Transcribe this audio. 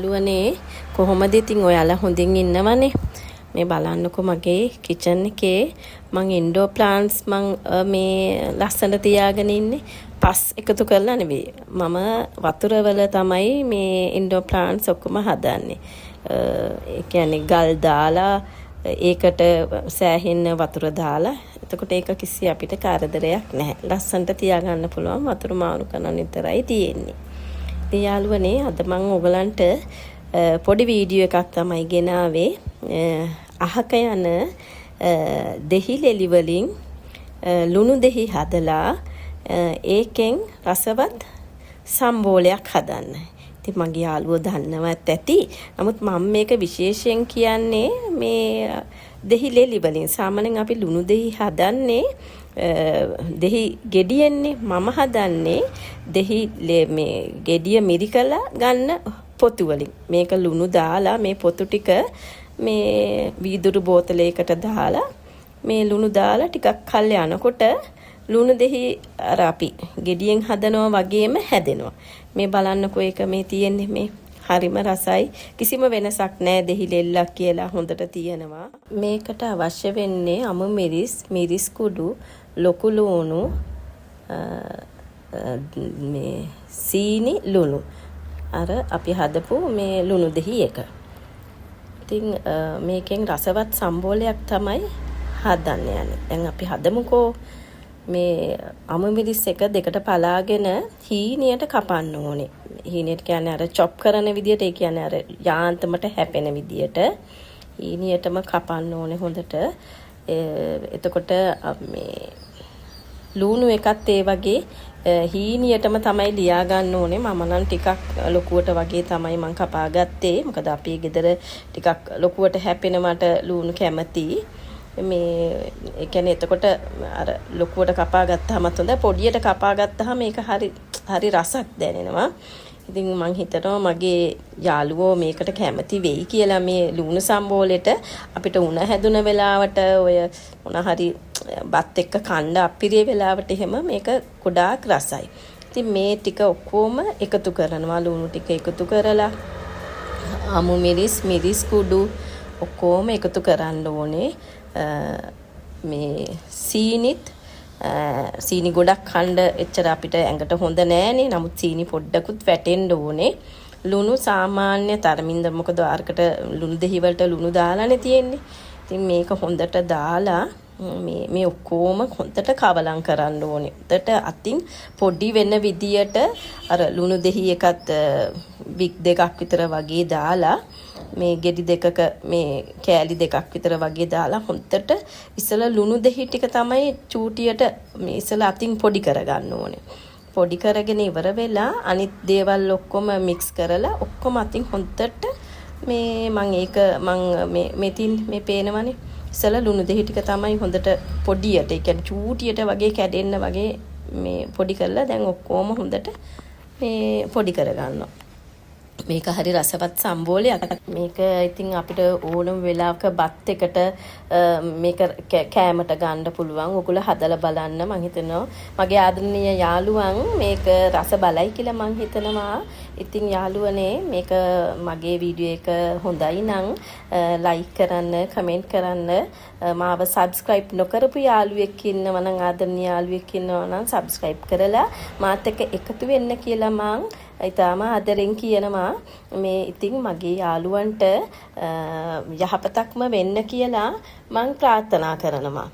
ලුවනේ කොහොමද ඉතින් ඔයාලා හොඳින් ඉන්නවනේ මේ බලන්නකෝ මගේ කිචන් එකේ මං ඉන්ඩෝර් ප්ලාන්ට්ස් මං මේ ලස්සන තියාගෙන ඉන්නේ පස් එකතු කරලා නෙවෙයි මම වතුර වල තමයි මේ ඉන්ඩෝර් ප්ලාන්ට්ස් ඔක්කොම හදන්නේ ඒ කියන්නේ ගල් දාලා ඒකට සෑහෙන වතුර දාලා එතකොට ඒක කිසි අපිට කරදරයක් නැහැ ලස්සනට තියාගන්න පුළුවන් වතුර මාරු කරන විතරයි තියෙන්නේ ඉතින් යාළුවනේ අද මම ඔයගලන්ට පොඩි වීඩියෝ එකක් තමයි ගෙනාවේ අහක යන දෙහි ලෙලි වලින් ලුණු දෙහි හදලා ඒකෙන් රසවත් සම්බෝලයක් හදන්න. ඉතින් මගේ යාළුවෝ දන්නවත් ඇති. නමුත් මම මේක විශේෂයෙන් කියන්නේ මේ දෙහි ලෙලි වලින් සාමාන්‍යයෙන් අපි ලුණු දෙහි හදන්නේ දෙහි ගෙඩියෙන්නේ මම හදන්නේ දෙහි මේ ගෙඩිය මිරිකලා ගන්න පොතු වලින් මේක ලුණු දාලා මේ පොතු ටික මේ වීදුරු බෝතලයකට දාලා මේ ලුණු දාලා ටිකක් කල් යනකොට ලුණු දෙහි අර අපි ගෙඩියෙන් හදනවා වගේම හැදෙනවා මේ බලන්නකෝ ඒක මේ තියෙන්නේ මේ හරිම රසයි කිසිම වෙනසක් නැහැ දෙහි ලෙල්ලක් කියලා හොඳට තියෙනවා මේකට අවශ්‍ය වෙන්නේ අමු මිරිස් කුඩු ලොකු ලුණු මේ සීනි ලුණු අර අපි හදපු මේ ලුණු දෙහි එක. ඉතින් මේකෙන් රසවත් සම්බෝලයක් තමයි හදන්න යන්නේ. දැන් අපි හදමුකෝ මේ අමු මිරිස් එක දෙකට පලාගෙන හීනියට කපන්න ඕනේ. හීනියට කියන්නේ අර චොප් කරන විදියට ඒ කියන්නේ අර යාන්තමට හැපෙන විදියට හීනියටම කපන්න ඕනේ හොඳට. එතකොට මේ ලුණු එකත් ඒ වගේ හීනියටම තමයි ලියා ගන්න ඕනේ. මම නම් ටිකක් ලොකුවට වගේ තමයි මම කපා ගත්තේ. මොකද අපේ ගෙදර ටිකක් ලොකුවට හැපෙනවට ලුණු කැමතියි. මේ ඒ කියන්නේ එතකොට අර ලොකුවට කපා ගත්තාම හොඳයි. පොඩියට කපා ගත්තාම මේක හරි රසක් දැනෙනවා. ඉතින් මං හිතනවා මගේ යාළුවෝ මේකට කැමති වෙයි කියලා මේ ලුණු සම්බෝලෙට අපිට උණ හැදුන වෙලාවට ඔය මොන හරි බත් එක්ක කණ්ඩ අපිරිය වෙලාවට එහෙම මේක ගොඩාක් රසයි. ඉතින් මේ ටික ඔක්කොම එකතු කරනවා ලුණු ටික එකතු කරලා අමු මිරිස් කුඩු ඔක්කොම එකතු කරන්න ඕනේ. මේ සීනි ගොඩක් කණ්ඩ එච්චර අපිට ඇඟට හොඳ නෑනේ. නමුත් සීනි පොඩ්ඩකුත් වැටෙන්න ඕනේ. ලුණු සාමාන්‍ය තරමින්ද මොකද ආරකට ලුණු දෙහි වලට ලුණු දාලානේ තියෙන්නේ. ඉතින් මේක හොඳට දාලා මේ ඔක්කොම හොඳට කවලම් කරන්න ඕනේ. හොඳට අතින් පොඩි වෙන විදියට අර ලුණු දෙහි එකත් බිග් දෙකක් විතර වගේ දාලා මේ ගෙඩි දෙකක මේ කෑලි දෙකක් විතර වගේ දාලා හොඳට ඉස්සලා ලුණු දෙහි ටික තමයි චූටියට මේ ඉස්සලා අතින් පොඩි කරගන්න ඕනේ. පොඩි කරගෙන ඉවර වෙලා අනිත් දේවල් ඔක්කොම මික්ස් කරලා ඔක්කොම අතින් හොඳට මෙතින් මේ පේනවනේ ඉස්සලා ලුණු දෙහි ටික තමයි හොඳට පොඩියට ඒ කියන්නේ චූටියට වගේ කැඩෙන්න වගේ මේ පොඩි කරලා දැන් ඔක්කොම හොඳට මේ පොඩි කරගන්නවා. මේක හරි රසවත් සම්බෝලයක්. මේක ඉතින් අපිට ඕනම වෙලාවක බත් එකට මේක කෑමට ගන්න පුළුවන්. ඔයගොල්ලෝ හදලා බලන්න. මම හිතනවා මගේ ආදරණීය යාළුවන් මේක රස බලයි කියලා මම හිතනවා. ඉතින් යාළුවනේ මේක මගේ වීඩියෝ එක හොඳයි නම් ලයික් කරන්න, කමෙන්ට් කරන්න, මාව සබ්ස්ක්‍රයිබ් නොකරපු යාළුවෙක් ඉන්නවා නම් ආදරණීය යාළුවෙක් ඉන්නවා නම් සබ්ස්ක්‍රයිබ් කරලා මාත් එක්ක එකතු වෙන්න කියලා මම ඊටම ආදරෙන් කියනවා. මේ ඉතින් මගේ යාළුවන්ට යහපතක්ම වෙන්න කියලා මම ප්‍රාර්ථනා කරනවා.